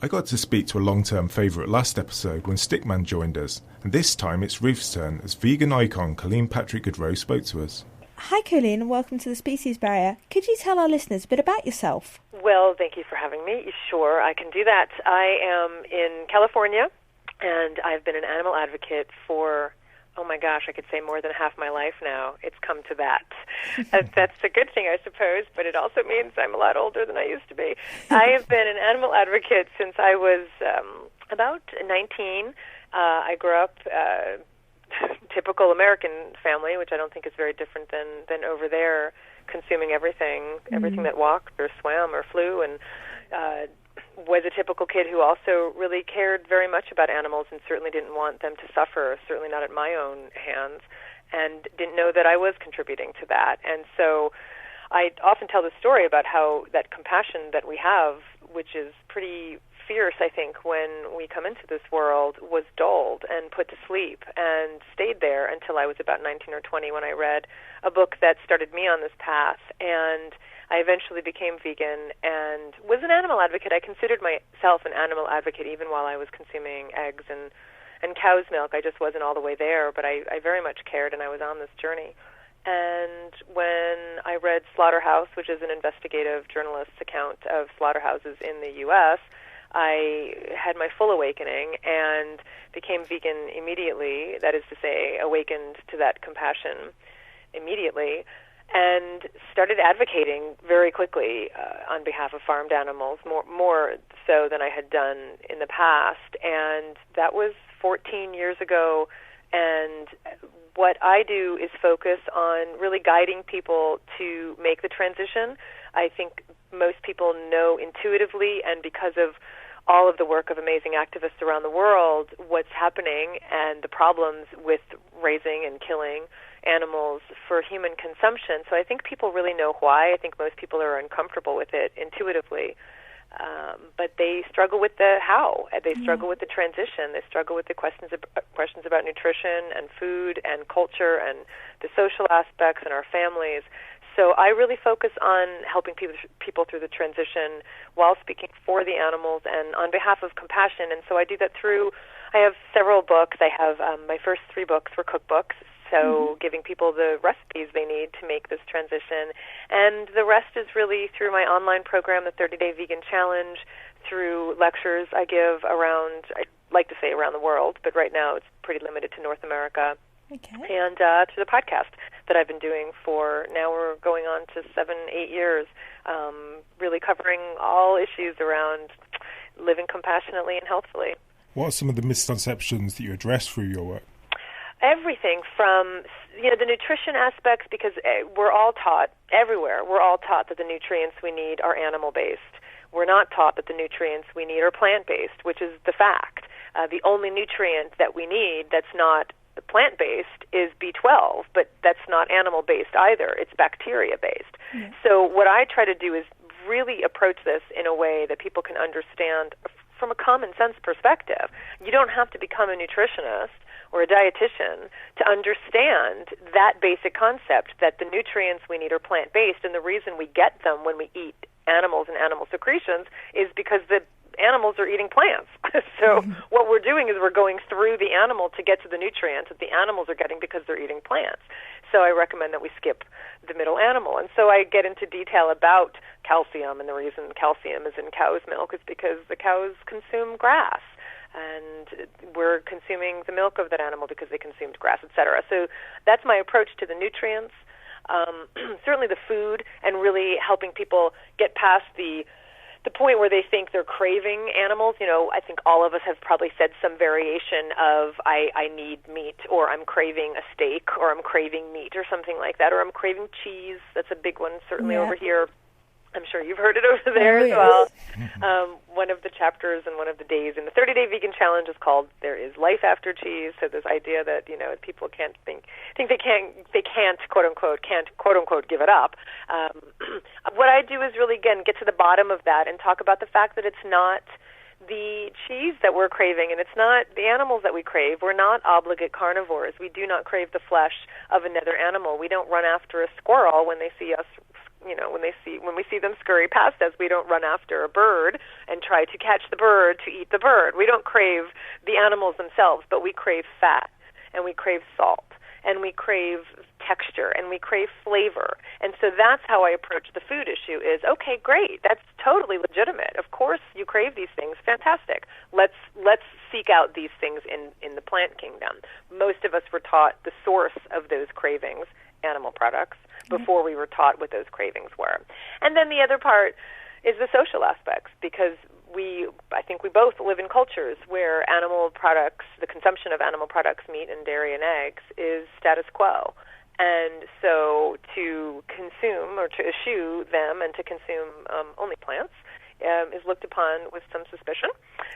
I got to speak to a long-term favourite last episode when Stickman joined us, and this time it's Ruth's turn as vegan icon Colleen Patrick Goudreau spoke to us. Hi Colleen, and welcome to The Species Barrier. Could you tell our listeners a bit about yourself? Well, thank you for having me. Sure, I can do that. I am in California, and I've been an animal advocate for, oh my gosh, I could say more than half my life now. It's come to that. That's a good thing, I suppose, but it also means I'm a lot older than I used to be. I have been an animal advocate since I was about 19. I grew up typical American family, which I don't think is very different than over there, consuming everything that walked or swam or flew, and was a typical kid who also really cared very much about animals and certainly didn't want them to suffer, certainly not at my own hands, and didn't know that I was contributing to that. And so I often tell the story about how that compassion that we have, which is pretty fierce, I think, when we come into this world, was dulled and put to sleep and stayed there until I was about 19 or 20 when I read a book that started me on this path. And I eventually became vegan and was an animal advocate. I considered myself an animal advocate even while I was consuming eggs and cow's milk. I just wasn't all the way there, but I very much cared, and I was on this journey. And when I read Slaughterhouse, which is an investigative journalist's account of slaughterhouses in the U.S., I had my full awakening and became vegan immediately, that is to say, awakened to that compassion immediately, and started advocating very quickly on behalf of farmed animals, more so than I had done in the past. And that was 14 years ago, and what I do is focus on really guiding people to make the transition. I think most people know intuitively, and because of all of the work of amazing activists around the world, what's happening and the problems with raising and killing animals for human consumption. So I think people really know why. I think most people are uncomfortable with it intuitively. But they struggle with the how. They struggle with the transition. They struggle with the questions about nutrition and food and culture and the social aspects in our families. So I really focus on helping people through the transition while speaking for the animals and on behalf of compassion. And so I do that I have several books. I have my first 3 books were cookbooks, so giving people the recipes they need to make this transition. And the rest is really through my online program, the 30-Day Vegan Challenge, through lectures I give around, I'd like to say around the world, but right now it's pretty limited to North America. Okay. And through the podcast that I've been doing for, now we're going on to 7-8 years, really covering all issues around living compassionately and healthfully. What are some of the misconceptions that you address through your work? Everything from, the nutrition aspects, because we're all taught everywhere, we're all taught that the nutrients we need are animal-based. We're not taught that the nutrients we need are plant-based, which is the fact. The only nutrient that we need that's not plant-based is B12, but that's not animal-based either. It's bacteria-based. Mm-hmm. So what I try to do is really approach this in a way that people can understand from a common-sense perspective. You don't have to become a nutritionist or a dietitian to understand that basic concept that the nutrients we need are plant-based, and the reason we get them when we eat animals and animal secretions is because the animals are eating plants. So what we're doing is we're going through the animal to get to the nutrients that the animals are getting because they're eating plants. So I recommend that we skip the middle animal. And so I get into detail about calcium, and the reason calcium is in cow's milk is because the cows consume grass, and we're consuming the milk of that animal because they consumed grass, etc. So that's my approach to the nutrients. Certainly the food, and really helping people get past the point where they think they're craving animals. I think all of us have probably said some variation of I need meat, or I'm craving a steak, or I'm craving meat, or something like that, or I'm craving cheese. That's a big one, certainly over here. I'm sure you've heard it over there as well. One of the chapters and one of the days in the 30-Day Vegan Challenge is called "There is Life After Cheese." So this idea that people can't think they can't quote unquote give it up. What I do is really get to the bottom of that and talk about the fact that it's not the cheese that we're craving, and it's not the animals that we crave. We're not obligate carnivores. We do not crave the flesh of another animal. We don't run after a squirrel when they see us when we see them scurry past us, we don't run after a bird and try to catch the bird to eat the bird. We don't crave the animals themselves, but we crave fat, and we crave salt, and we crave texture, and we crave flavor. And so that's how I approach the food issue is, okay, great, that's totally legitimate. Of course you crave these things, fantastic. Let's seek out these things in the plant kingdom. Most of us were taught the source of those cravings, animal products, before we were taught what those cravings were. And then the other part is the social aspects, because I think we both live in cultures where animal products, the consumption of animal products, meat and dairy and eggs, is status quo. And so to consume or to eschew them and to consume only plants is looked upon with some suspicion.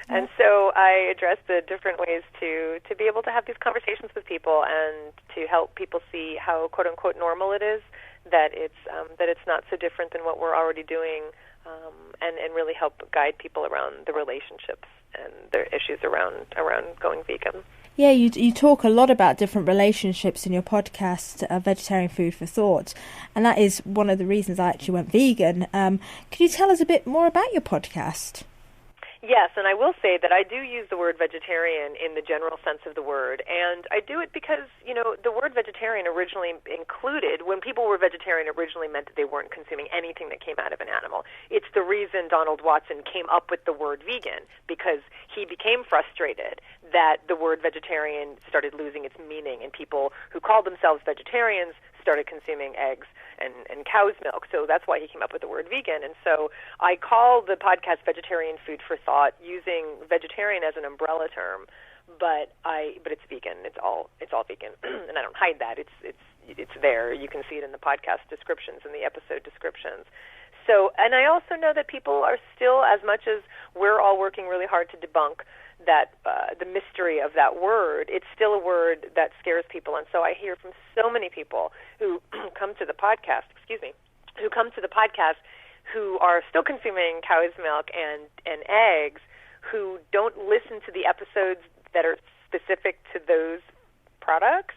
And so I address the different ways to be able to have these conversations with people and to help people see how quote-unquote normal it is, that it's not so different than what we're already doing, and really help guide people around the relationships and their issues around going vegan. Yeah, you talk a lot about different relationships in your podcast, Vegetarian Food for Thought, and that is one of the reasons I actually went vegan. Could you tell us a bit more about your podcast? Yes, and I will say that I do use the word vegetarian in the general sense of the word, and I do it because, the word vegetarian originally included, when people were vegetarian, originally meant that they weren't consuming anything that came out of an animal. It's the reason Donald Watson came up with the word vegan, because he became frustrated that the word vegetarian started losing its meaning, and people who called themselves vegetarians started consuming eggs and cow's milk. So that's why he came up with the word vegan. And so I call the podcast Vegetarian Food for Thought, using vegetarian as an umbrella term, but it's vegan. It's all vegan, and I don't hide that. It's there. You can see it in the podcast descriptions and the episode descriptions. So, and I also know that people are still, as much as we're all working really hard to debunk that the mystery of that word, it's still a word that scares people. And so I hear from so many people who come to the podcast, who are still consuming cow's milk and eggs, who don't listen to the episodes that are specific to those products,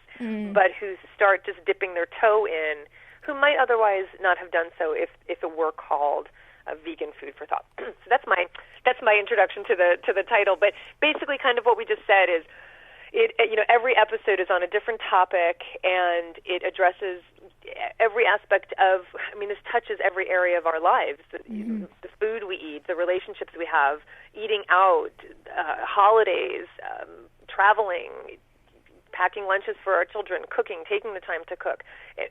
but who start just dipping their toe in, who might otherwise not have done so if it were called Vegan Food for Thought. So that's my introduction to the title. But basically, kind of what we just said is, every episode is on a different topic, and it addresses every aspect of. This touches every area of our lives. The food we eat, the relationships we have, eating out, holidays, traveling, packing lunches for our children, cooking, taking the time to cook,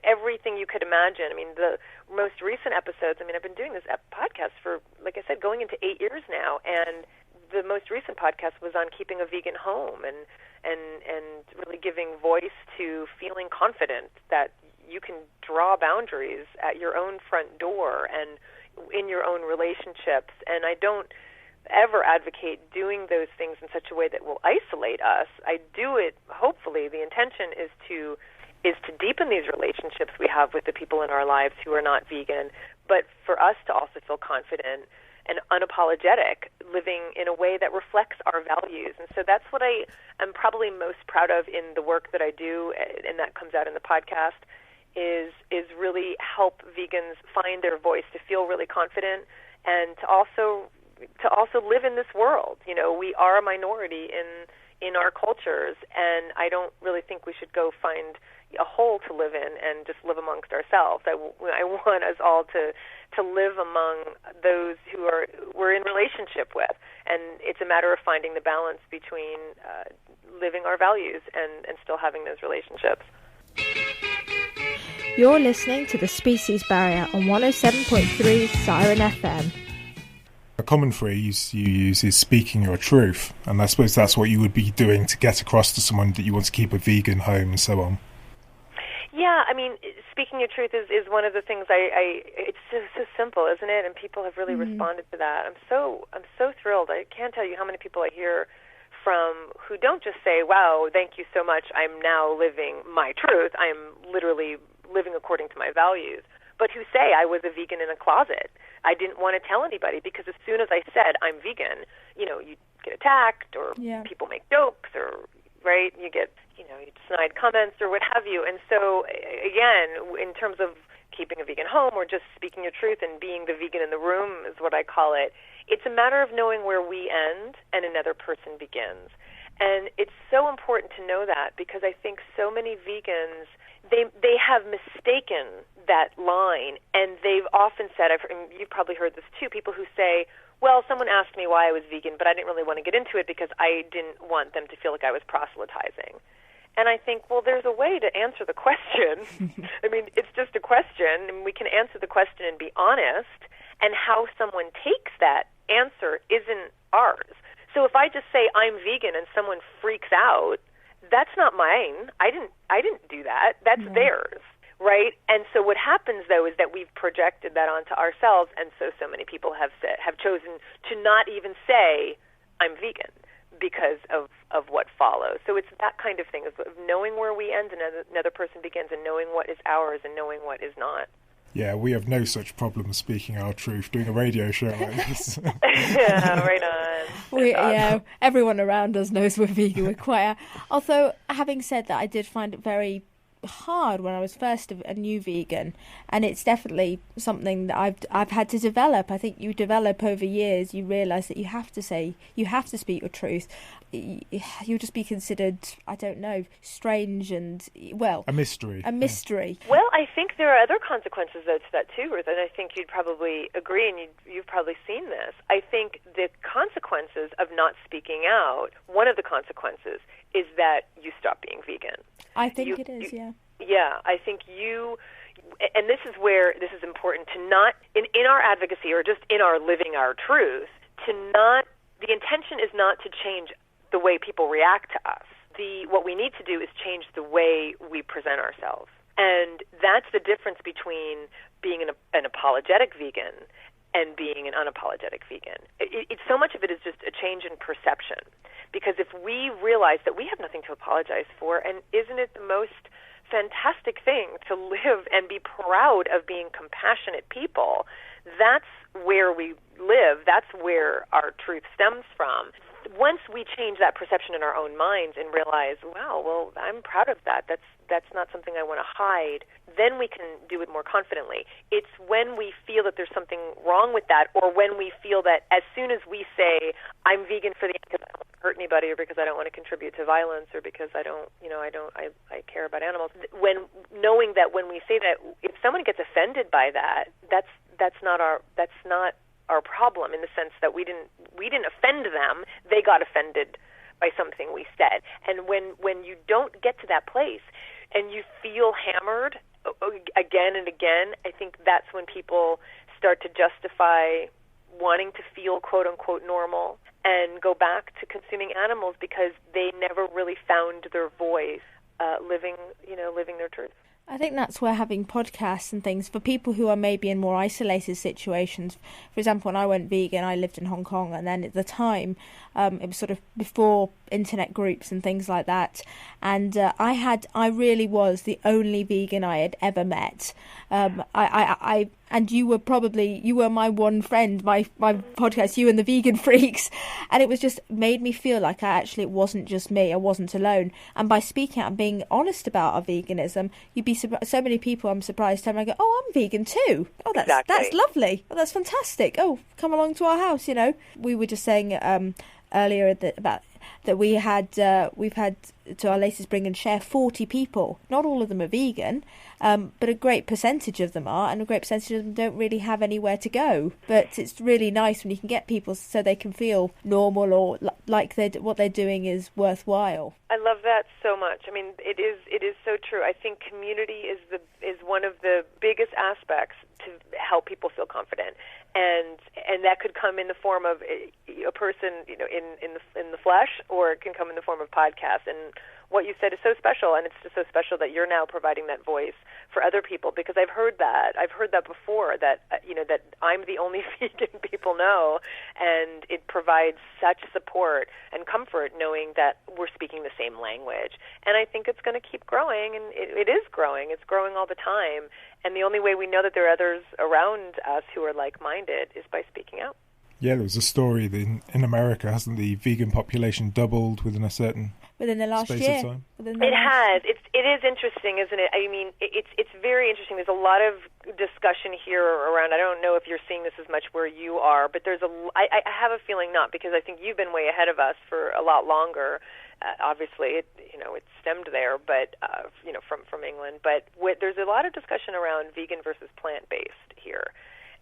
everything you could imagine. The most recent episodes, I've been doing this podcast for, like I said, going into 8 years now, and the most recent podcast was on keeping a vegan home and really giving voice to feeling confident that you can draw boundaries at your own front door and in your own relationships. And I don't ever advocate doing those things in such a way that will isolate us. I do it, hopefully, the intention is to deepen these relationships we have with the people in our lives who are not vegan, but for us to also feel confident and unapologetic, living in a way that reflects our values. And so that's what I am probably most proud of in the work that I do, and that comes out in the podcast, is really help vegans find their voice, to feel really confident, and to also live in this world. We are a minority in our cultures, and I don't really think we should go find a hole to live in and just live amongst ourselves. I want us all to live among those who we're in relationship with, and it's a matter of finding the balance between living our values and still having those relationships. You're listening to The Species Barrier on 107.3 Siren FM. A common phrase you use is speaking your truth, and I suppose that's what you would be doing to get across to someone that you want to keep a vegan home and so on. Yeah, speaking your truth is one of the things it's so simple, isn't it? And people have really responded to that. I'm so thrilled. I can't tell you how many people I hear from who don't just say, wow, thank you so much, I'm now living my truth, I'm literally living according to my values, but who say, I was a vegan in a closet. I didn't want to tell anybody, because as soon as I said I'm vegan, you get attacked, or people make jokes, or, right, you get, you snide comments or what have you. And so, again, in terms of keeping a vegan home or just speaking your truth and being the vegan in the room is what I call it. It's a matter of knowing where we end and another person begins. And it's so important to know that, because I think so many vegans, they have mistaken that line, and they've often said, and you've probably heard this too, people who say, well, someone asked me why I was vegan, but I didn't really want to get into it because I didn't want them to feel like I was proselytizing. And I think, well, there's a way to answer the question. I mean, it's just a question, and we can answer the question and be honest, and how someone takes that answer isn't ours. So if I just say I'm vegan and someone freaks out, that's not mine. I didn't do that. That's theirs, right? And so what happens, though, is that we've projected that onto ourselves, and so many people have chosen to not even say I'm vegan because of what follows. So it's that kind of thing, of knowing where we end and another person begins, and knowing what is ours and knowing what is not. Yeah, we have no such problem speaking our truth doing a radio show like this. Yeah, right on. Everyone around us knows we're vegan. We're quite. Although, having said that, I did find it very hard when I was first a new vegan, and it's definitely something that I've had to develop. I think you develop over years. You realise that you have to speak your truth. You'll just be considered, I don't know, strange and, well, a mystery. Well, I think there are other consequences though to that too, Ruth, and I think you'd probably agree, and you've probably seen this. I think the consequences of not speaking out, one of the consequences is that you stop being vegan. I think it is, yeah. Yeah, I think and this is where this is important, to not, in our advocacy or just in our living our truth, the intention is not to change the way people react to us. What we need to do is change the way we present ourselves. And that's the difference between being an apologetic vegan and being an unapologetic vegan. So much of it is just a change in perception. Because if we realize that we have nothing to apologize for, and isn't it the most fantastic thing to live and be proud of being compassionate people, that's where we live, that's where our truth stems from. Once we change that perception in our own minds and realize, wow, well, I'm proud of that, that's not something I want to hide, then we can do it more confidently. It's when we feel that there's something wrong with that, or when we feel that as soon as we say, I'm vegan because I don't want to hurt anybody, or because I don't want to contribute to violence, or because I care about animals, knowing that when we say that, if someone gets offended by that, that's not our problem, in the sense that we didn't offend them, they got offended by something we said. And when you don't get to that place and you feel hammered again and again, I think that's when people start to justify wanting to feel quote unquote normal and go back to consuming animals, because they never really found their voice living their truth. I think that's where having podcasts and things for people who are maybe in more isolated situations. For example, when I went vegan, I lived in Hong Kong, and then at the time, it was sort of before internet groups and things like that. And I really was the only vegan I had ever met. And you were my one friend, my podcast, you and the Vegan Freaks. And it was just made me feel like it wasn't just me, I wasn't alone. And by speaking out and being honest about our veganism, you'd be so many people, I'm surprised, I go, oh, I'm vegan too. Oh, that's lovely. Oh, that's fantastic. Oh, come along to our house, We were just saying earlier that we've had to our latest Bring and Share 40 people. Not all of them are vegan, but a great percentage of them are, and a great percentage of them don't really have anywhere to go. But it's really nice when you can get people so they can feel normal, or like what they're doing is worthwhile. I love that so much. I mean, it is so true. I think community is one of the biggest aspects to help people feel confident, and that could come in the form of a person, in the flesh, or it can come in the form of podcasts. And what you said is so special, and it's just so special that you're now providing that voice for other people, because I've heard that before, that that I'm the only vegan people know, and it provides such support and comfort knowing that we're speaking the same language. And I think it's going to keep growing, and it is growing. It's growing all the time. And the only way we know that there are others around us who are like-minded is by speaking out. Yeah, there was a story that in America, hasn't the vegan population doubled within a certain within the last space year? of time? It has. It is interesting, isn't it? I mean, it's very interesting. There's a lot of discussion here around. I don't know if you're seeing this as much where you are, but I have a feeling not, because I think you've been way ahead of us for a lot longer. Obviously, it stemmed there, but from England. But there's a lot of discussion around vegan versus plant-based here,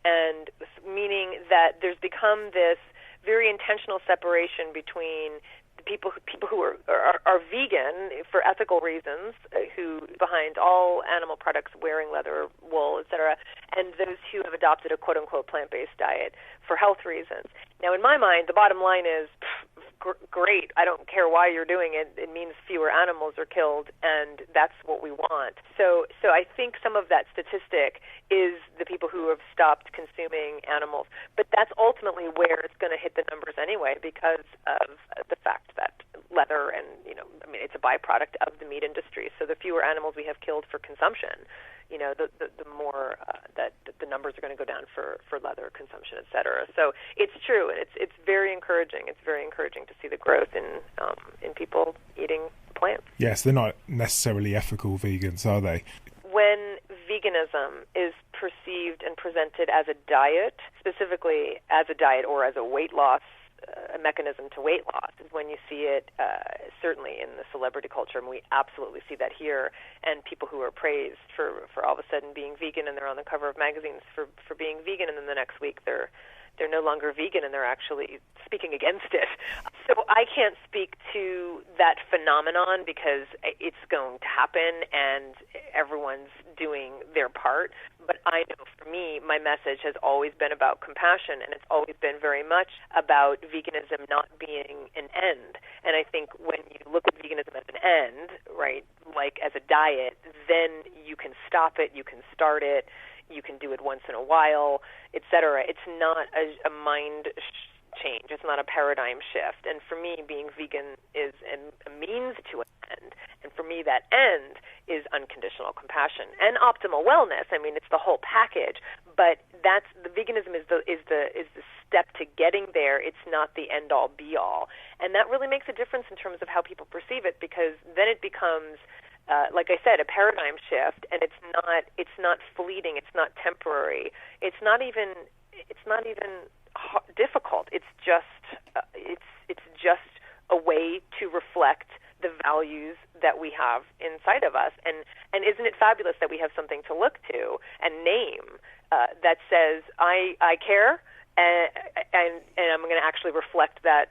and meaning that there's become this very intentional separation between people who are vegan for ethical reasons, who behind all animal products, wearing leather, wool, etc., and those who have adopted a quote-unquote plant-based diet for health reasons. Now, in my mind, the bottom line is, great, I don't care why you're doing it. It means fewer animals are killed, and that's what we want. So I think some of that statistic is the people who have stopped consuming animals. But that's ultimately where it's going to hit the numbers anyway, because of the fact that leather and, it's a byproduct of the meat industry. So the fewer animals we have killed for consumption, the more that the numbers are going to go down for leather consumption, et cetera. So it's true, and it's very encouraging. It's very encouraging to see the growth in people eating plants. Yes, they're not necessarily ethical vegans, are they? When veganism is perceived and presented as a diet, specifically as a diet or as a weight loss, a mechanism to weight loss, is when you see it certainly in the celebrity culture, and we absolutely see that here, and people who are praised for all of a sudden being vegan, and they're on the cover of magazines for being vegan, and then the next week they're no longer vegan and they're actually speaking against it. So I can't speak to that phenomenon because it's going to happen and everyone's doing their part. But I know for me, my message has always been about compassion, and it's always been very much about veganism not being an end. And I think when you look at veganism as an end, right, like as a diet, then you can stop it, you can start it, you can do it once in a while, etc. It's not a mind change. It's not a paradigm shift. And for me, being vegan is a means to an end. And for me, that end is unconditional compassion and optimal wellness. I mean, it's the whole package. But that's the veganism is the step to getting there. It's not the end all be all. And that really makes a difference in terms of how people perceive it, because then it becomes, like I said, a paradigm shift, and it's not fleeting, it's not temporary, it's not even difficult. It's just a way to reflect the values that we have inside of us, and isn't it fabulous that we have something to look to and name that says I care, and I'm going to actually reflect that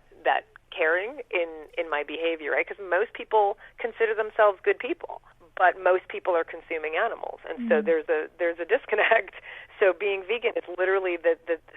caring in my behavior, right? Because most people consider themselves good people, but most people are consuming animals, and so there's a disconnect. So being vegan is literally the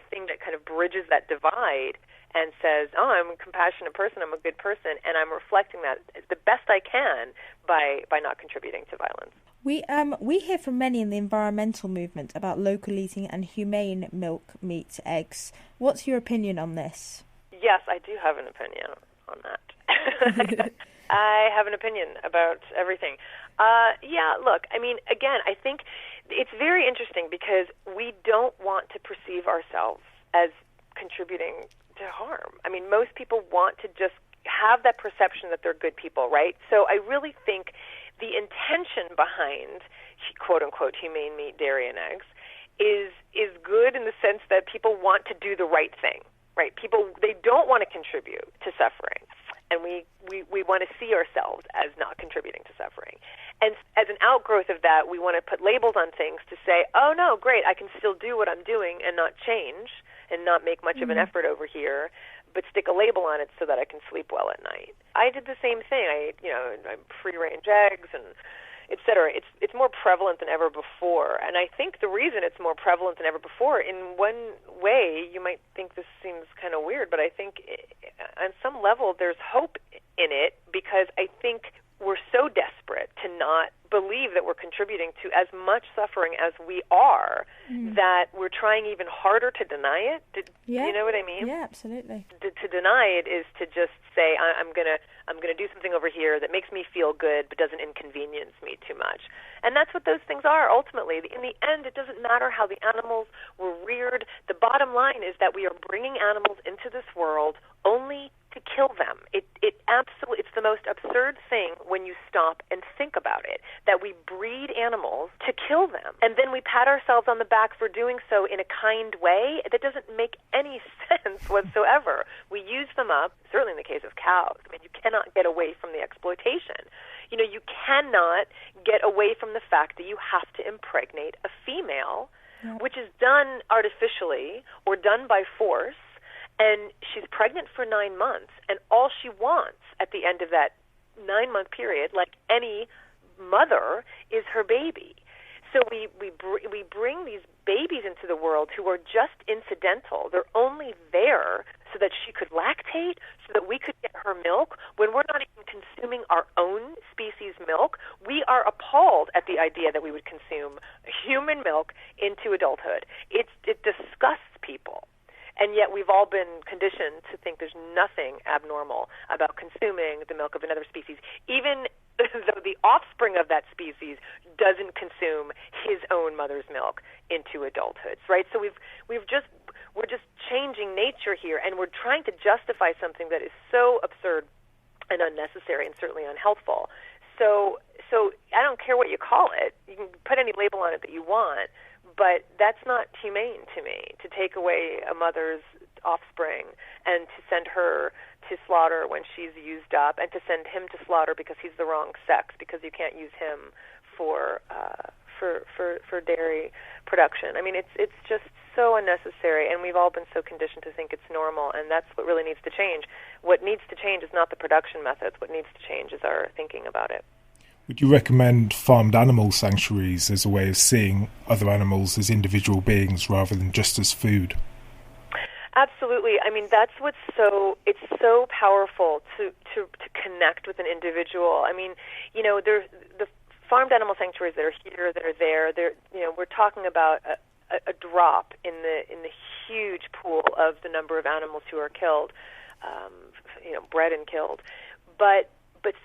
thing that kind of bridges that divide and says, oh, I'm a compassionate person, I'm a good person, and I'm reflecting that the best I can by not contributing to violence. We hear from many in the environmental movement about local eating and humane milk, meat, eggs. What's your opinion on this? Yes, I do have an opinion on that. I have an opinion about everything. Look, I mean, again, I think it's very interesting because we don't want to perceive ourselves as contributing to harm. I mean, most people want to just have that perception that they're good people, right? So I really think the intention behind quote-unquote humane meat, dairy, and eggs is good in the sense that people want to do the right thing. Right, people, they don't want to contribute to suffering, and we want to see ourselves as not contributing to suffering. And as an outgrowth of that, we want to put labels on things to say, oh no, great, I can still do what I'm doing and not change and not make much of an effort over here, but stick a label on it so that I can sleep well at night. I did the same thing. I free-range eggs and et cetera. It's more prevalent than ever before. And I think the reason it's more prevalent than ever before, in one way, you might think this seems kind of weird, but I think on some level there's hope in it, because I think we're so desperate to not believe that we're contributing contributing to as much suffering as we are, that we're trying even harder to deny it. You know what I mean? Yeah, absolutely. To deny it is to just say, I'm gonna do something over here that makes me feel good but doesn't inconvenience me too much. And that's what those things are ultimately. In the end, it doesn't matter how the animals were reared. The bottom line is that we are bringing animals into this world only to kill them. It's the most absurd thing when you stop and think about it, that we breed animals to kill them. And then we pat ourselves on the back for doing so in a kind way. That doesn't make any sense whatsoever. We use them up, certainly in the case of cows. I mean, you cannot get away from the exploitation. You cannot get away from the fact that you have to impregnate a female, which is done artificially or done by force. And she's pregnant for 9 months, and all she wants at the end of that 9-month period, like any mother, is her baby. So we bring these babies into the world who are just incidental. They're only there so that she could lactate, so that we could get her milk. When we're not even consuming our own species' milk, we are appalled at the idea that we would consume human milk into adulthood. It disgusts people. And yet we've all been conditioned to think there's nothing abnormal about consuming the milk of another species, even though the offspring of that species doesn't consume his own mother's milk into adulthood, right? So we're just changing nature here, and we're trying to justify something that is so absurd and unnecessary and certainly unhealthful. So I don't care what you call it. You can put any label on it that you want. But that's not humane to me, to take away a mother's offspring and to send her to slaughter when she's used up, and to send him to slaughter because he's the wrong sex, because you can't use him for dairy production. I mean, it's just so unnecessary, and we've all been so conditioned to think it's normal, and that's what really needs to change. What needs to change is not the production methods. What needs to change is our thinking about it. Would you recommend farmed animal sanctuaries as a way of seeing other animals as individual beings rather than just as food? Absolutely. I mean, that's what's it's so powerful to connect with an individual. I mean, there's the farmed animal sanctuaries that are here, that are there. We're talking about a drop in the huge pool of the number of animals who are killed, bred and killed. But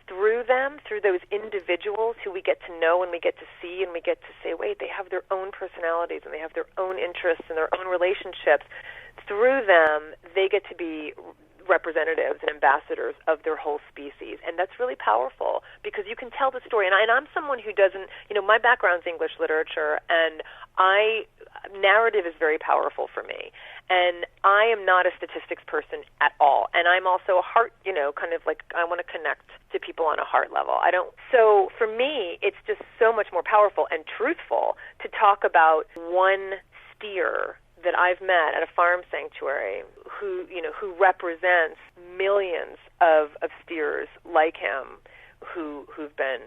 through them, through those individuals who we get to know and we get to see and we get to say, wait, they have their own personalities and they have their own interests and their own relationships. Through them, they get to be representatives and ambassadors of their whole species. And that's really powerful because you can tell the story. And I'm someone who doesn't, my background's English literature, and narrative is very powerful for me. And I am not a statistics person at all. And I'm also a heart, kind of like I want to connect to people on a heart level. So for me, it's just so much more powerful and truthful to talk about one steer that I've met at a farm sanctuary who represents millions of steers like him who've been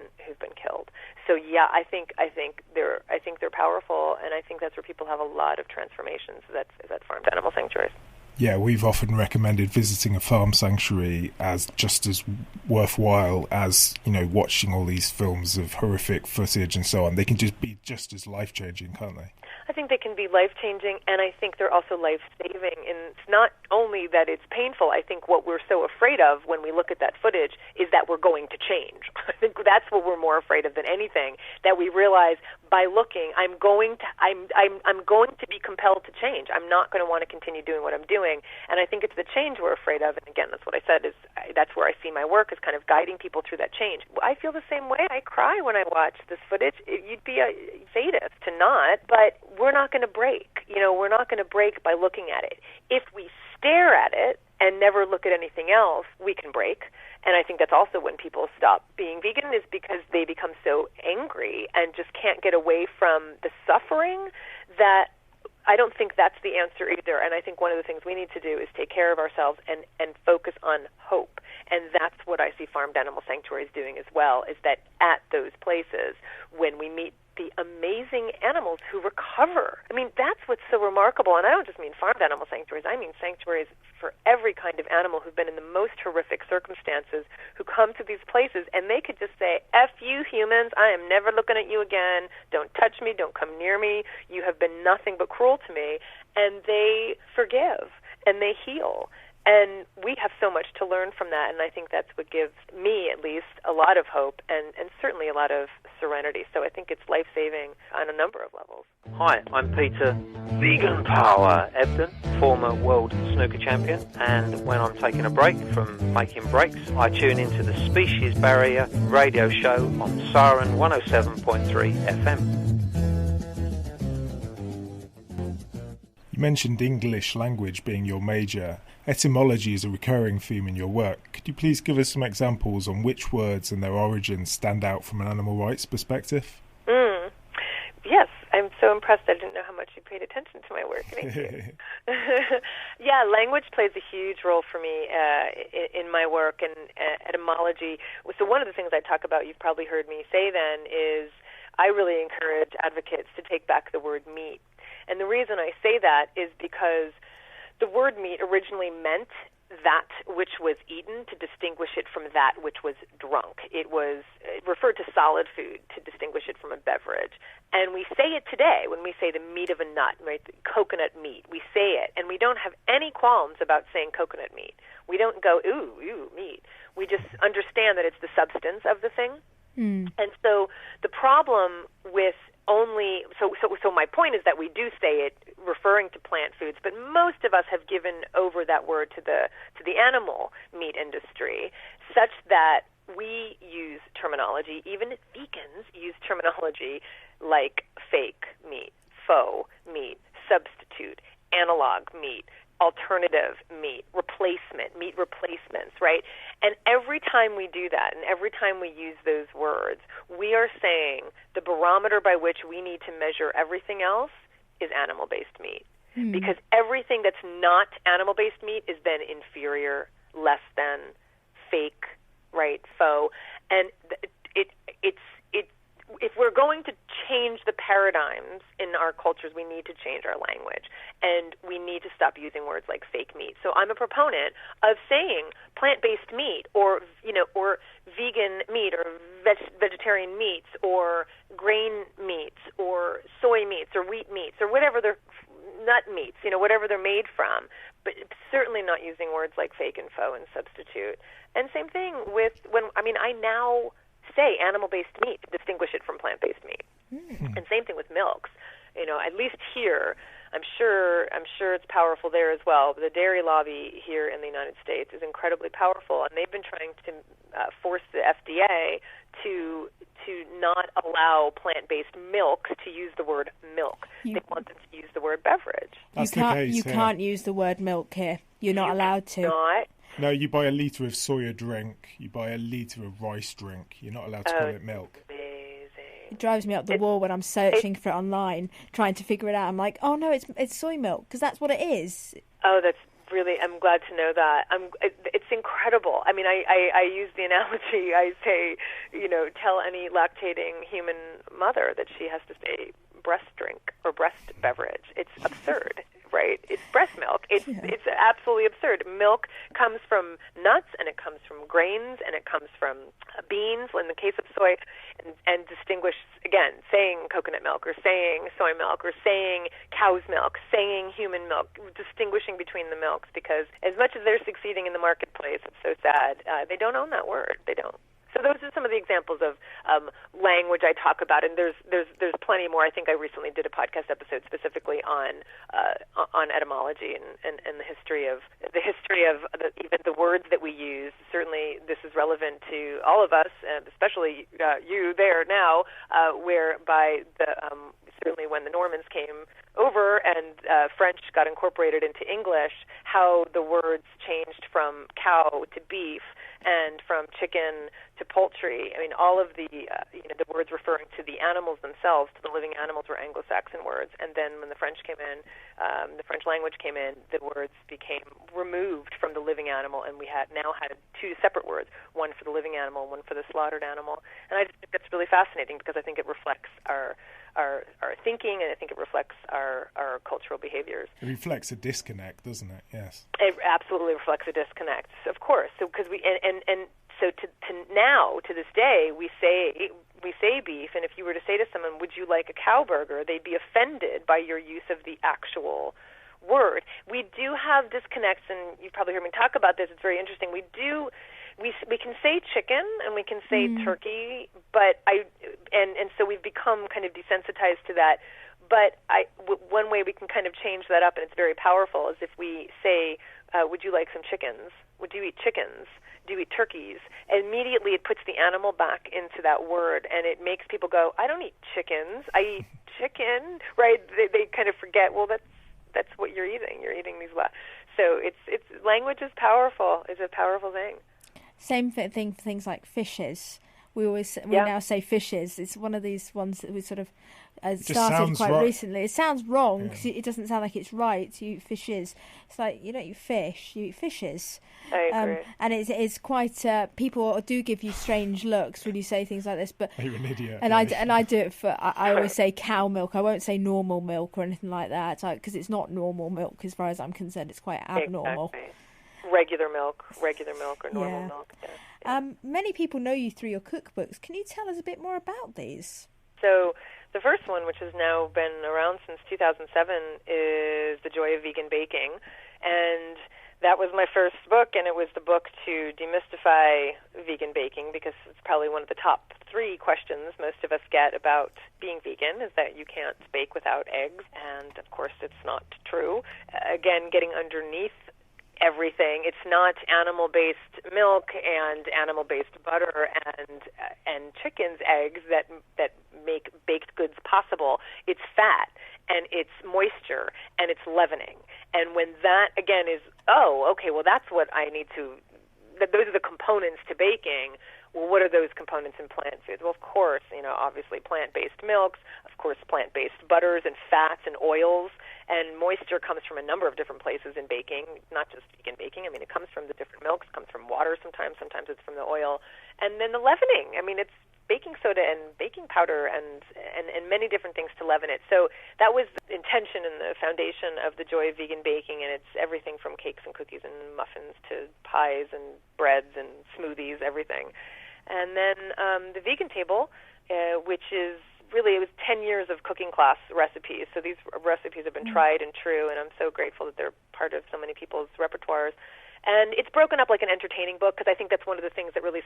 killed. So yeah, I think they're powerful, and I think that's where people have a lot of transformations. That's farmed animal sanctuaries. Yeah, we've often recommended visiting a farm sanctuary as just as worthwhile as, watching all these films of horrific footage and so on. They can just be just as life-changing, can't they? I think they can be life-changing, and I think they're also life-saving. And it's not only that it's painful. I think what we're so afraid of when we look at that footage is that we're going to change. I think that's what we're more afraid of than anything, that we realize by looking, I'm going to be compelled to change. I'm not going to want to continue doing what I'm doing. And I think it's the change we're afraid of. And again, that's what I said, that's where I see my work, is kind of guiding people through that change. I feel the same way. I cry when I watch this footage. You'd be a sadist to not, but we're not going to break. We're not going to break by looking at it. If we stare at it and never look at anything else, we can break. And I think that's also when people stop being vegan, is because they become so angry and just can't get away from the suffering, that I don't think that's the answer either. And I think one of the things we need to do is take care of ourselves and focus on hope. And that's what I see farmed animal sanctuaries doing as well, is that at those places, when we meet the amazing animals who recover. I mean, that's what's so remarkable. And I don't just mean farmed animal sanctuaries. I mean sanctuaries for every kind of animal who've been in the most horrific circumstances, who come to these places, and they could just say, F you humans, I am never looking at you again. Don't touch me. Don't come near me. You have been nothing but cruel to me. And they forgive, and they heal. And we have so much to learn from that, and I think that's what gives me, at least, a lot of hope and certainly a lot of serenity. So I think it's life-saving on a number of levels. Hi, I'm Peter, Vegan Power Ebden, former world snooker champion, and when I'm taking a break from making breaks, I tune into the Species Barrier radio show on Siren 107.3 FM. You mentioned English language being your major. Etymology is a recurring theme in your work. Could you please give us some examples on which words and their origins stand out from an animal rights perspective? Yes, I'm so impressed. I didn't know how much you paid attention to my work. Thank you. Yeah, language plays a huge role for me in my work, and etymology. So one of the things I talk about, you've probably heard me say then, is I really encourage advocates to take back the word meat. And the reason I say that is because the word meat originally meant that which was eaten to distinguish it from that which was drunk. It referred to solid food to distinguish it from a beverage. And we say it today when we say the meat of a nut, right? The coconut meat. We say it, and we don't have any qualms about saying coconut meat. We don't go, ooh, meat. We just understand that it's the substance of the thing. And so the problem with so my point is that we do say it referring to plant foods, but most of us have given over that word to the animal meat industry, such that we use terminology, even vegans use terminology like fake meat, faux meat, substitute, analog meat, alternative meat, meat replacements, right? And every time we do that, and every time we use those words, we are saying the barometer by which we need to measure everything else is animal-based meat. Because everything that's not animal-based meat is then inferior, less than, fake, right, faux. And if we're going to change the paradigms in our cultures, we need to change our language, and we need to stop using words like fake meat. So I'm a proponent of saying plant-based meat, or vegan meat, or vegetarian meats, or grain meats, or soy meats, or wheat meats, or whatever they're nut meats, whatever they're made from, but certainly not using words like fake and faux and substitute. And same thing with I now say animal-based meat to distinguish it from plant-based meat. And same thing with milks. At least here, I'm sure it's powerful there as well. But the dairy lobby here in the United States is incredibly powerful, and they've been trying to force the FDA to not allow plant-based milks to use the word milk. They want them to use the word beverage. You can't use the word milk here. You're not allowed to. Not. No, you buy a litre of soya drink, you buy a litre of rice drink. You're not allowed to call it milk. Amazing. It drives me up the wall when I'm searching for it online, trying to figure it out. I'm like, oh no, it's soy milk, because that's what it is. Oh, that's really, I'm glad to know that. It's incredible. I mean, I use the analogy, I say, tell any lactating human mother that she has to say breast drink or breast beverage. It's absurd. Right? It's breast milk. It's absolutely absurd. Milk comes from nuts, and it comes from grains, and it comes from beans, in the case of soy, and distinguish, again, saying coconut milk or saying soy milk or saying cow's milk, saying human milk, distinguishing between the milks, because as much as they're succeeding in the marketplace, it's so sad, they don't own that word. They don't. So those are some of the examples of language I talk about, and there's plenty more. I think I recently did a podcast episode specifically on etymology and the history of even the words that we use. Certainly, this is relevant to all of us, especially you there now, whereby certainly when the Normans came over and French got incorporated into English, how the words changed from cow to beef, and from chicken to poultry. I mean, all of the the words referring to the animals themselves, to the living animals, were Anglo-Saxon words. And then when the French came in, the French language came in, the words became removed from the living animal, and we now had two separate words, one for the living animal, one for the slaughtered animal. And I just think that's really fascinating, because I think it reflects our thinking, and I think it reflects our cultural behaviors. It reflects a disconnect, doesn't it? Yes. It absolutely reflects a disconnect, of course. So because so to this day, we say beef, and if you were to say to someone, "Would you like a cow burger?" they'd be offended by your use of the actual word. We do have disconnects, and you've probably heard me talk about this. It's very interesting. We can say chicken and we can say turkey, but so we've become kind of desensitized to that. But one way we can kind of change that up, and it's very powerful, is if we say, "Would you like some chickens? Would you eat chickens? Do you eat turkeys?" And immediately it puts the animal back into that word, and it makes people go, "I don't eat chickens. I eat chicken," right? They kind of forget. Well, that's what you're eating. You're eating these. So it's language is powerful. It's a powerful thing. Same thing for things like fishes. We now say fishes. It's one of these ones that we sort of started quite recently. It sounds wrong because it doesn't sound like it's right to eat fishes. It's like, you don't eat fish, you eat fishes. I agree. And it's quite. People do give you strange looks when you say things like this. But you're an idiot. And I do it for. I always say cow milk. I won't say normal milk or anything like that, because it's not normal milk as far as I'm concerned. It's quite abnormal. Exactly. Regular milk or normal milk. Yeah. Many people know you through your cookbooks. Can you tell us a bit more about these? So the first one, which has now been around since 2007, is The Joy of Vegan Baking. And that was my first book, and it was the book to demystify vegan baking, because it's probably one of the top 3 questions most of us get about being vegan, is that you can't bake without eggs. And, of course, it's not true. Again, getting underneath everything. It's not animal-based milk and animal-based butter and chicken's eggs that make baked goods possible. It's fat, and it's moisture, and it's leavening. And when that, again, is, that's what I need to, those are the components to baking. Well, what are those components in plant foods? Well, of course, obviously plant-based milks, of course plant-based butters and fats and oils, and moisture comes from a number of different places in baking, not just vegan baking. I mean, it comes from the different milks, comes from water sometimes it's from the oil. And then the leavening, I mean, it's baking soda and baking powder and many different things to leaven it. So that was the intention and the foundation of The Joy of Vegan Baking, and it's everything from cakes and cookies and muffins to pies and breads and smoothies, everything. And then the Vegan Table, which is really, it was 10 years of cooking class recipes. So these recipes have been tried and true, and I'm so grateful that they're part of so many people's repertoires. And it's broken up like an entertaining book, because I think that's one of the things that really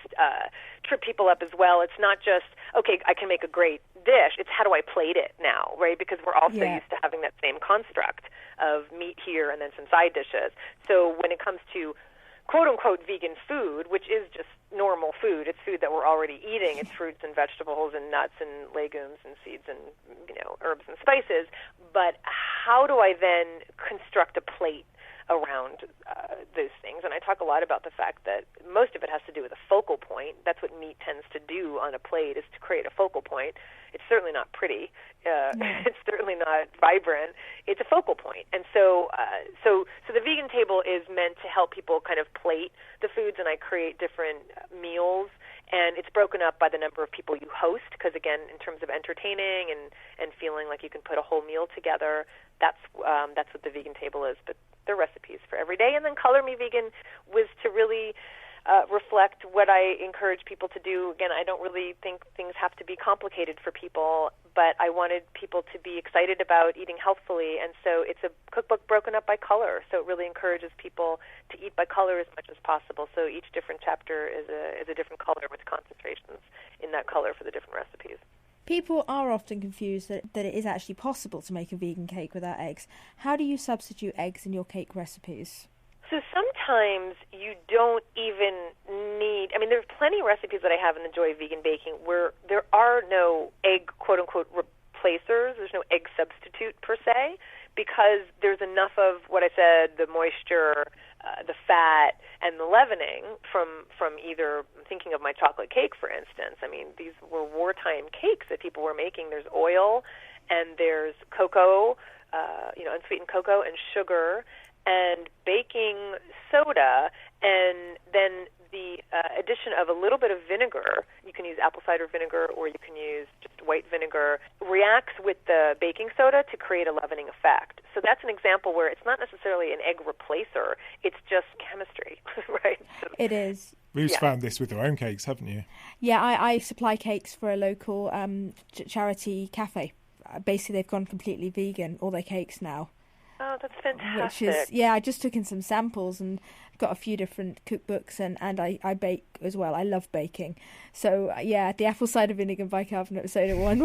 trip people up as well. It's not just, okay, I can make a great dish. It's how do I plate it now, right? Because we're also used to having that same construct of meat here and then some side dishes. So when it comes to quote-unquote vegan food, which is just normal food. It's food that we're already eating. It's fruits and vegetables and nuts and legumes and seeds and, herbs and spices. But how do I then construct a plate around those things? And I talk a lot about the fact that most of it has to do with a focal point. That's what meat tends to do on a plate, is to create a focal point. It's certainly not pretty. It's certainly not vibrant. It's a focal point. And so the Vegan Table is meant to help people kind of plate the foods, and I create different meals. And it's broken up by the number of people you host, because, again, in terms of entertaining and feeling like you can put a whole meal together, that's what the Vegan Table is. But they're recipes for every day. And then Color Me Vegan was to really reflect what I encourage people to do. Again, I don't really think things have to be complicated for people, but I wanted people to be excited about eating healthfully, and so it's a cookbook broken up by color. So it really encourages people to eat by color as much as possible. So each different chapter is a different color with concentrations in that color for the different recipes. People are often confused that it is actually possible to make a vegan cake without eggs. How do you substitute eggs in your cake recipes? So sometimes you don't even need, there's plenty of recipes that I have in The Joy of Vegan Baking where there are no egg, quote-unquote, replacers. There's no egg substitute per se, because there's enough of what I said, the moisture, the fat and the leavening from either, I'm thinking of my chocolate cake, for instance. I mean, these were wartime cakes that people were making. There's oil and there's cocoa, unsweetened cocoa and sugar and baking soda, and then the addition of a little bit of vinegar. You can use apple cider vinegar or you can use just white vinegar, reacts with the baking soda to create a leavening effect. So that's an example where it's not necessarily an egg replacer, it's just chemistry, right? It is. Ruth's found this with her own cakes, haven't you? Yeah, I supply cakes for a local charity cafe. Basically, they've gone completely vegan, all their cakes now. Oh, that's fantastic. Which is, I just took in some samples and got a few different cookbooks, and I bake as well. I love baking. So, the apple cider vinegar bicarbonate soda one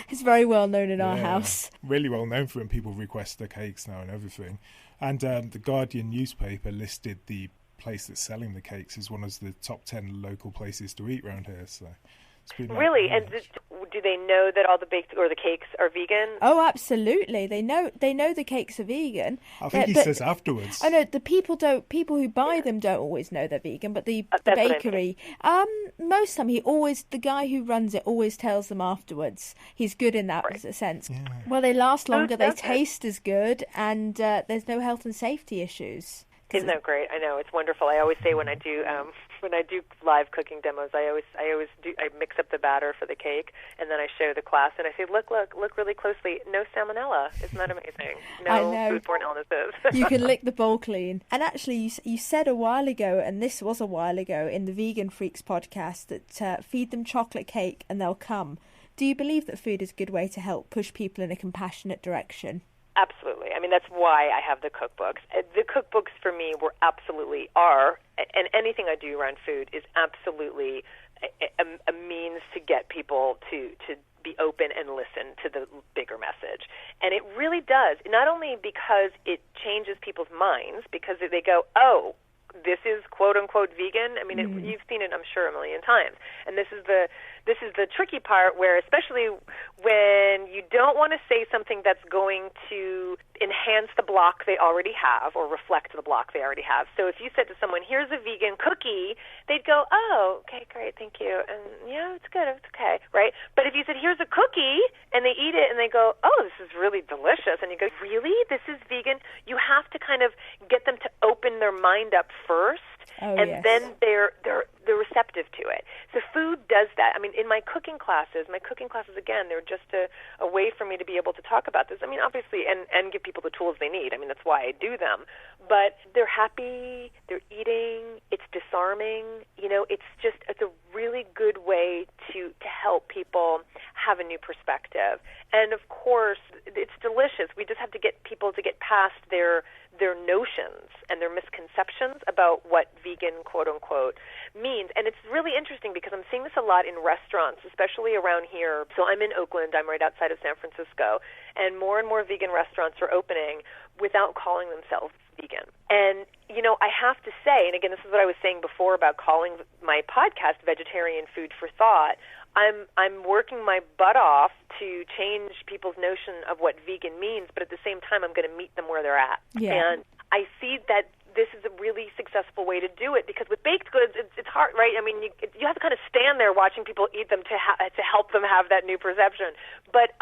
is very well known in our house. Really well known for when people request their cakes now and everything. And the Guardian newspaper listed the place that's selling the cakes as one of the top 10 local places to eat around here. So it's been really? And do they know that all the baked or the cakes are vegan? Oh, absolutely. They know the cakes are vegan. I think he says afterwards. I know the people who buy them don't always know they're vegan, but the bakery, most time the guy who runs it always tells them afterwards. He's good in that sense. Yeah. Well, they last longer, they taste as good, and there's no health and safety issues. Isn't that great? I know, it's wonderful. I always say when I do live cooking demos, I mix up the batter for the cake, and then I show the class, and I say, look really closely. No salmonella. Isn't that amazing? No foodborne illnesses. You can lick the bowl clean. And actually, you said a while ago, and this was a while ago in the Vegan Freaks podcast, that feed them chocolate cake and they'll come. Do you believe that food is a good way to help push people in a compassionate direction? Absolutely. I mean, that's why I have the cookbooks. The cookbooks for me are, and anything I do around food is absolutely a means to get people to be open and listen to the bigger message. And it really does, not only because it changes people's minds, because they go, oh, this is quote-unquote vegan. I mean, you've seen it, I'm sure, a million times. And this is the tricky part where, especially when you don't want to say something that's going to enhance the block they already have or reflect the block they already have. So if you said to someone, here's a vegan cookie, they'd go, oh, okay, great, thank you. And yeah, it's good, it's okay, right? But if you said, here's a cookie, and they eat it and they go, oh, this is really delicious, and you go, really? This is vegan? You have to kind of get them to open their mind up first. Then they're receptive to it. So food does that. I mean, in my cooking classes again, they're just a way for me to be able to talk about this. I mean, obviously, and give people the tools they need. I mean, that's why I do them. But they're happy, they're eating, it's disarming. It's a really good way to help people have a new perspective. And of course, it's delicious. We just have to get people to get past their notions and their misconceptions about what vegan, quote-unquote, means. And it's really interesting because I'm seeing this a lot in restaurants, especially around here. So I'm in Oakland. I'm right outside of San Francisco. And more vegan restaurants are opening without calling themselves vegan. And, I have to say, and again, this is what I was saying before about calling my podcast Vegetarian Food for Thought, I'm working my butt off to change people's notion of what vegan means, but at the same time, I'm going to meet them where they're at. Yeah. And I see that this is a really successful way to do it, because with baked goods, it's hard, right? I mean, you have to kind of stand there watching people eat them to help them have that new perception. But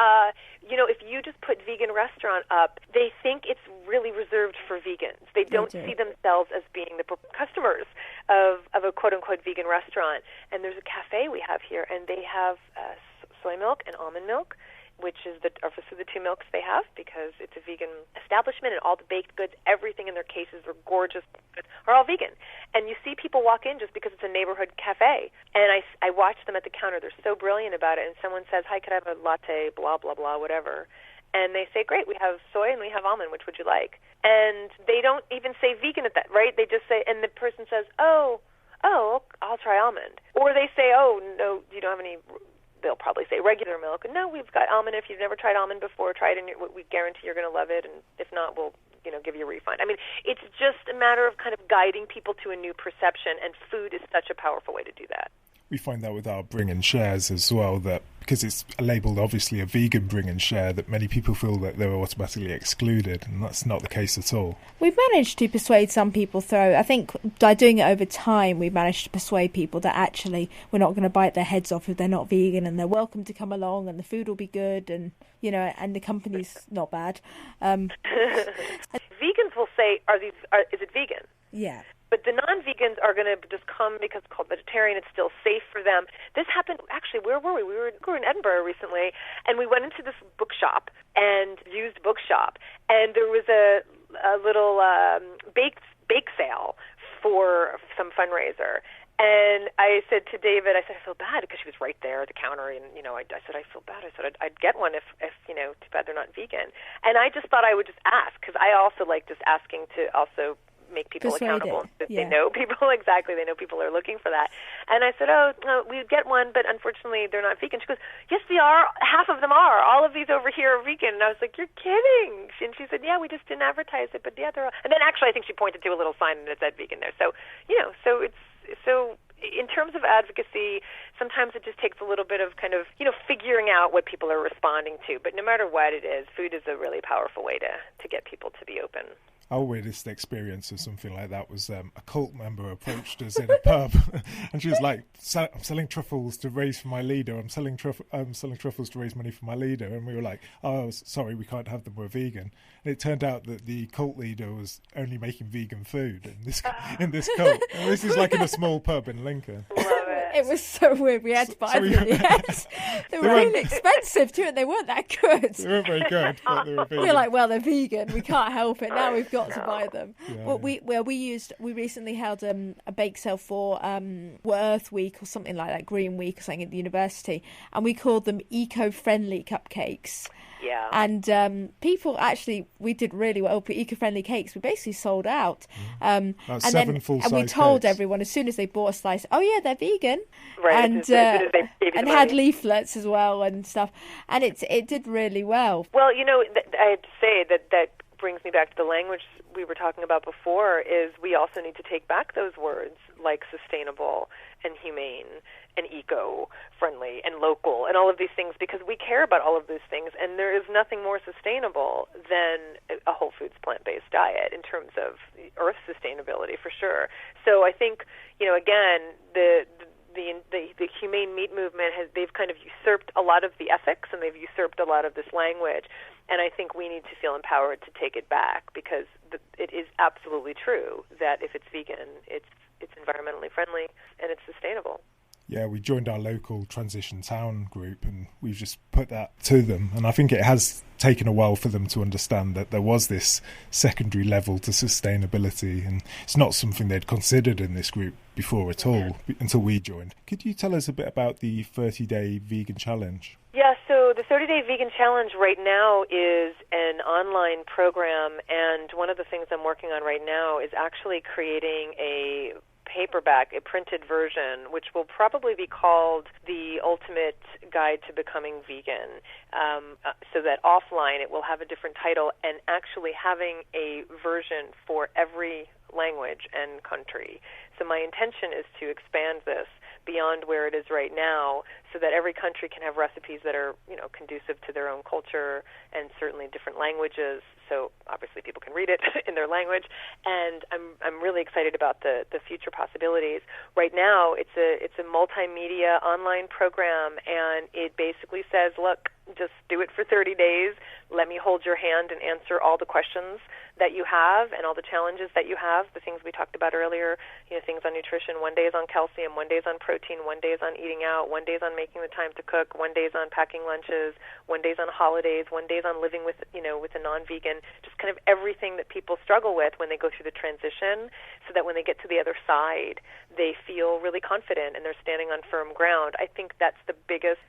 if you just put vegan restaurant up, they think it's really reserved for vegans. They don't see themselves as being the customers of a quote-unquote vegan restaurant. And there's a cafe we have here, and they have soy milk and almond milk, which is obviously the two milks they have, because it's a vegan establishment, and all the baked goods, everything in their cases are gorgeous, are all vegan. And you see people walk in just because it's a neighborhood cafe. And I watch them at the counter. They're so brilliant about it. And someone says, hi, could I have a latte, blah, blah, blah, whatever. And they say, great, we have soy and we have almond, which would you like? And they don't even say vegan at that, right? They just say, and the person says, oh, I'll try almond. Or they say, oh, no, you don't have any... They'll probably say regular milk. No, we've got almond. If you've never tried almond before, try it, and we guarantee you're going to love it. And if not, we'll give you a refund. I mean, it's just a matter of kind of guiding people to a new perception, and food is such a powerful way to do that. We find that with our bring and shares as well, that because it's labelled obviously a vegan bring and share, that many people feel that they're automatically excluded, and that's not the case at all. We've managed to persuade some people through. I think by doing it over time, we've managed to persuade people that actually we're not going to bite their heads off if they're not vegan, and they're welcome to come along, and the food will be good, and and the company's not bad. Vegans will say, is it vegan? Yeah. But the non-vegans are going to just come because it's called vegetarian. It's still safe for them. This happened, actually, where were we? We were in Edinburgh recently, and we went into this bookshop, and used bookshop, and there was a little bake sale for some fundraiser. And I said to David, I feel bad, because she was right there at the counter, and, I said, I feel bad. I said, I'd get one if too bad they're not vegan. And I just thought I would just ask, because I also like just asking to also make people accountable. They know people, exactly. They know people are looking for that. And I said, no, we would get one, but unfortunately they're not vegan. She goes, yes, they are. Half of them are. All of these over here are vegan. And I was like, you're kidding. And she said, yeah, we just didn't advertise it, but yeah, they're all. And then actually I think she pointed to a little sign that said vegan there. So, so in terms of advocacy, sometimes it just takes a little bit of kind of, figuring out what people are responding to. But no matter what it is, food is a really powerful way to get people to be open. Our weirdest experience of something like that was a cult member approached us in a pub, and she was like, "I'm selling truffles to raise for my leader. I'm selling truffles to raise money for my leader." And we were like, "Oh, sorry, we can't have them. We're vegan." And it turned out that the cult leader was only making vegan food in this cult. And this is like in a small pub in Lincoln. It was so weird. We had to buy them in the end. They were really expensive too, and they weren't that good. They weren't very good, but they were vegan. We were like, well, they're vegan. We can't help it. Now we've got to buy them. Yeah. We recently held a bake sale for Earth Week or something like that, Green Week or something at the university, and we called them eco-friendly cupcakes. Yeah. And people actually, we did really well for eco-friendly cakes. We basically sold out. And we told everyone as soon as they bought a slice, oh yeah, they're vegan. Right. And had leaflets as well and stuff. And it did really well. Well, I have to say that brings me back to the language we were talking about before, is we also need to take back those words like sustainable and humane and eco-friendly and local and all of these things, because we care about all of those things, and there is nothing more sustainable than a whole foods plant-based diet in terms of earth sustainability, for sure. So I think, again, the humane meat movement they've kind of usurped a lot of the ethics, and they've usurped a lot of this language, and I think we need to feel empowered to take it back, because it is absolutely true that if it's vegan, it's environmentally friendly and it's sustainable. Yeah, we joined our local transition town group, and we've just put that to them. And I think it has taken a while for them to understand that there was this secondary level to sustainability, and it's not something they'd considered in this group before at all, until we joined. Could you tell us a bit about the 30-day vegan challenge? Yeah, so the 30-day vegan challenge right now is an online program, and one of the things I'm working on right now is actually creating a paperback, a printed version, which will probably be called The Ultimate Guide to Becoming Vegan, so that offline it will have a different title, and actually having a version for every language and country. So my intention is to expand this beyond where it is right now, so that every country can have recipes that are, conducive to their own culture, and certainly different languages. So obviously people can read it in their language, and I'm really excited about the future possibilities. Right now, it's a multimedia online program, and it basically says, look, just do it for 30 days. Let me hold your hand and answer all the questions that you have and all the challenges that you have, the things we talked about earlier, things on nutrition. One day is on calcium, one day is on protein, one day is on eating out, one day is on making the time to cook, one day is on packing lunches, one day is on holidays, one day is on living with a non-vegan, just kind of everything that people struggle with when they go through the transition, so that when they get to the other side, they feel really confident and they're standing on firm ground. I think that's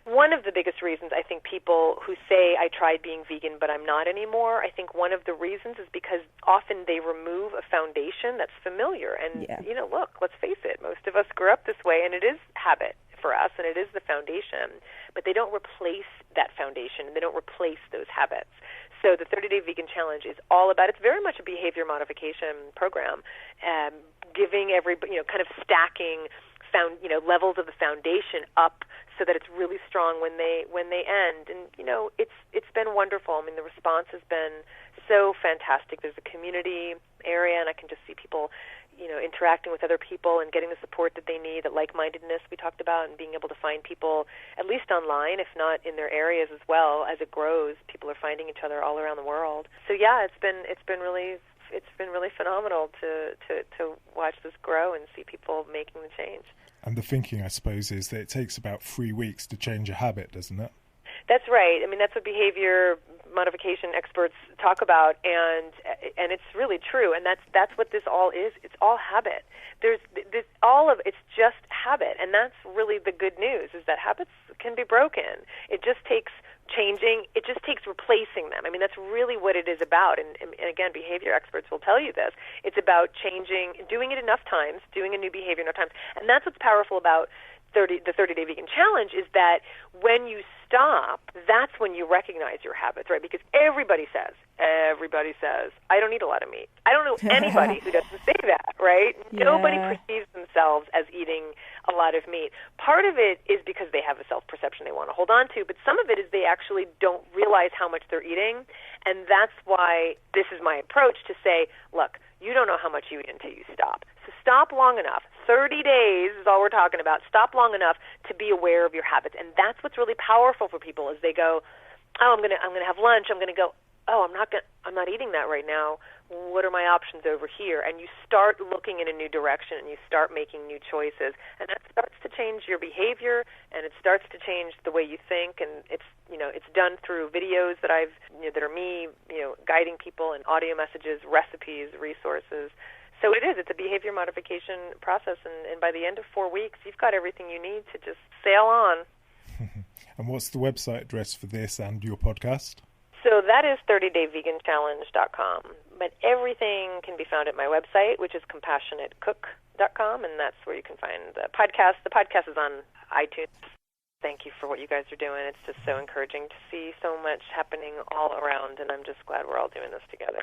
one of the biggest reasons I think people who say, I tried being vegan but I'm not anymore, I think one of the reasons is because often they remove a foundation that's familiar. And, look, let's face it, most of us grew up this way, and it is habit for us, and it is the foundation. But they don't replace that foundation, and they don't replace those habits. So the 30-Day Vegan Challenge is all about, it's very much a behavior modification program, giving everybody, kind of stacking levels of the foundation up so that it's really strong when they end. And it's been wonderful. I mean, the response has been so fantastic. There's a community area, and I can just see people interacting with other people and getting the support that they need, that like-mindedness we talked about, and being able to find people, at least online, if not in their areas as well. As it grows, people are finding each other all around the world. So yeah, it's been really phenomenal to watch this grow and see people making the change. And the thinking, I suppose, is that it takes about 3 weeks to change a habit, doesn't it? That's right. I mean, that's what behavior modification experts talk about, and it's really true. And that's what this all is. It's all habit. There's it's just habit, and that's really the good news, is that habits can be broken. It just takes changing. It just takes replacing them. I mean, that's really what it is about. And again, behavior experts will tell you this. It's about changing, doing it enough times, doing a new behavior enough times, and that's what's powerful about the 30-Day Vegan Challenge, is that when you stop, that's when you recognize your habits, right? Because everybody says, I don't eat a lot of meat. I don't know anybody who doesn't say that, right? Yeah. Nobody perceives themselves as eating a lot of meat. Part of it is because they have a self-perception they want to hold on to, but some of it is they actually don't realize how much they're eating, and that's why this is my approach to say, look, you don't know how much you eat until you stop. So stop long enough. 30 days is all we're talking about. Stop long enough to be aware of your habits. And that's what's really powerful for people, is they go, I'm going to have lunch. I'm going to go, I'm not eating that right now. What are my options over here? And you start looking in a new direction, and you start making new choices. And that starts to change your behavior, and it starts to change the way you think. And it's done through videos that that are me, guiding people, and audio messages, recipes, resources. So it's a behavior modification process, and by the end of 4 weeks, you've got everything you need to just sail on. And what's the website address for this and your podcast? So that is 30dayveganchallenge.com. But everything can be found at my website, which is compassionatecook.com, and that's where you can find the podcast. The podcast is on iTunes. Thank you for what you guys are doing. It's just so encouraging to see so much happening all around, and I'm just glad we're all doing this together.